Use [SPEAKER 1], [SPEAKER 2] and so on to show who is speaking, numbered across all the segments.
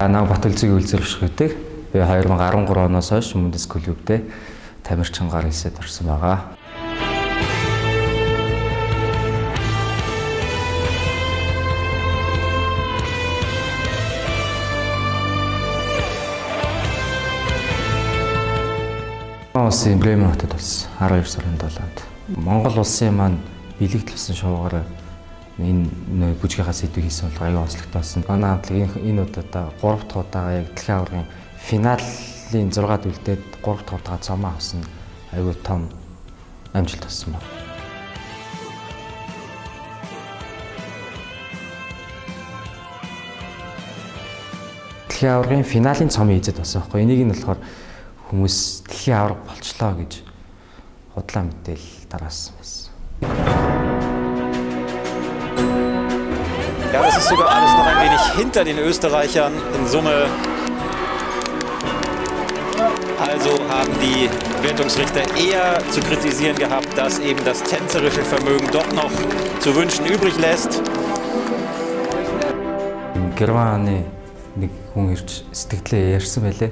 [SPEAKER 1] Намайг Батөлзөгийн үлзэр биш гэдэг. Би 2013 оноос хойш Мөндөс клубтэй тамирчингаар хэлсэд орсон байгаа. Улсын Бремен хотод болсон 12 сарын 7-нд. Монгол улсын маань бэлэгдлсэн шоугаар энэ бүжгийнхаа сэдвийг хийсэн бол аюул онцлогтой болсон. Манай хамтлаг энэ удаа 3 дахь удаага яг дэлхийн аваргын финалийн 6-ад үлдээд 3 дахь удаага цомоо авсан аюул том амжилт болсон байна. Дэлхийн аваргын финалийн цомын эзэд болсон байхгүй. Энийг нь болохоор хүмүүс дэлхийн аварга болчлоо гэж худлаа мэдээлэл дараасан байсан.
[SPEAKER 2] Ja, das ist sogar alles noch ein wenig hinter den Österreichern in Summe. Also haben die Wertungsrichter eher zu kritisieren gehabt, dass eben das tänzerische Vermögen doch noch zu wünschen übrig lässt.
[SPEAKER 1] Германы нэг хүн ирж сэтгэлээ ярьсан байлээ.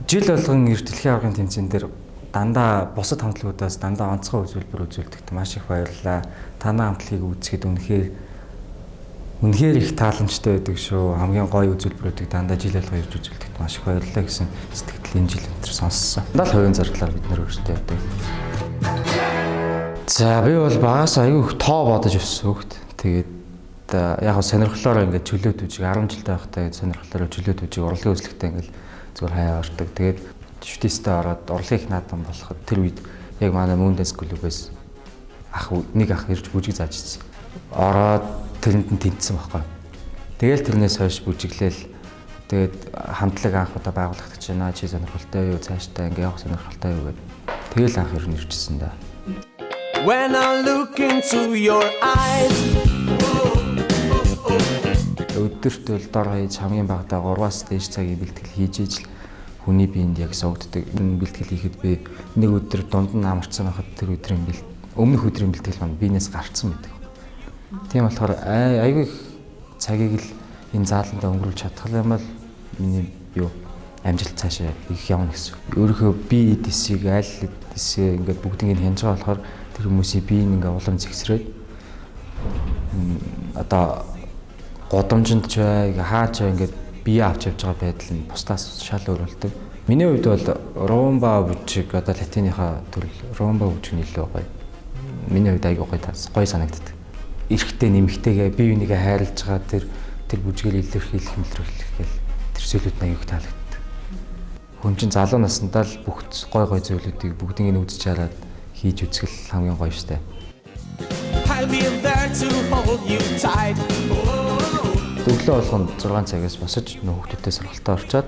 [SPEAKER 1] Жил болгон ирж дэлхийн аваргын тэмцээн дээр дандаа бусад хамтлагуудаас дандаа онцгой үзүүлбэр үзүүлдэгт маш их баярлалаа. Танай хамтлагийг үзэхэд үнэхээр их тааламжтай байдаг шүү. Хамгийн гоё үзүүлбэрүүдийг дандаа жил болгон ирж үзүүлдэгт маш их баярлалаа гэсэн сэтгэл энэ жил өнтер сонссон. Дандаа хувийн зардлаар бид нэр өөрсдөө яадаг. За би бол багаас аягүй их тоо бодож өссөн хөхт. Тэгээд яг сонирхлоор ингээд чөлөөт үжиг 10 жилтэй байхдаа сонирхлоор чөлөөт үжиг урлагийн үзлэгтээ ингээд зүгээр хаяа ордог. Тэгээд шүтээстэй ороод урлагийн их наадам болоход тэр үед яг манай Мөндөс клубээс нэг ах ирж бүжиг зааж ирсэн. Ороод тэрэнд нь тэнцсэн байхгүй. Тэгэл тэрнээс хойш бүжиглээл. Тэгээд хамтлаг анх удаа байгуулагдаж байна. Чи сонирхолтой юу? Цаашдаа ингээд явах сонирхолтой юу гэдэг. Тэгэл анх ирнэ иржсэн да.
[SPEAKER 3] When I look into your eyes.
[SPEAKER 1] Өдөрт бол дор хаяж хамгийн багадаа 3-аас дээш цагийн бэлтгэл хийж ижил хүний биед яг согддог. Энэ бэлтгэл хийхэд би нэг өдөр дунд нь амарцсан байхад тэр өдрийн өмнөх өдрийн бэлтгэл маань биенээс гарцсан байдаг. Тийм болохоор айгүй их цагийг л энэ зааландаа өнгөрүүлж чадах юм бол миний юу амжилт цаашаа их явна гэсэн. Өөрийнхөө бие эдсийг аль эдсээ ингээд бүгдийг нь хянаж байгаа болохоор тэр хүмүүсийн бие ингээ улам зэгсрээд одоо годомжинд ч хаач ингээд бие авч явж байгаа байдал нь бусдаас шал өөр болдог. Миний хувьд бол румба бүжиг одоо латиныхаа төрөл румба бүжиг нь илүү гоё. Миний хувьд айгүй гоё санагддаг. Эрэхтэй нэмэгтэйгээ бие бинийгээ хайрлаж байгаа тэр бүжгээр илэрхийлэх гээл тэр зүйлүүд нь аюуг таалагддаг. Хүн чинь залуу наснаа л бүх гоё зүйлүүдийг бүгдийг нь үзэж хараад хийж үзэх хамгийн гоё штэ.
[SPEAKER 3] I'll be there to hold you tight.
[SPEAKER 1] Өглөө болгонд 6 цагаас босож хүүхдүүдтэй сургалтад орчоод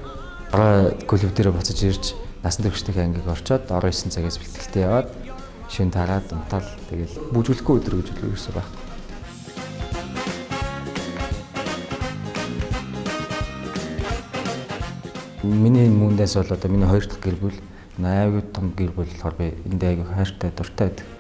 [SPEAKER 1] орой клуб дээр буцаж ирж насан туршидын ангиг орчоод орой 9 цагаас бэлтгэлтэй яваад шөнө тараад унтаал тэгэл бүжгэлэхгүй өдөр гэж үлээсэн баг. Миний Мөндөс бол одоо миний хоёр дахь гэр бүл, аюул том гэр бүл болохоор би энд аягүй хайртай дуртай байдаг.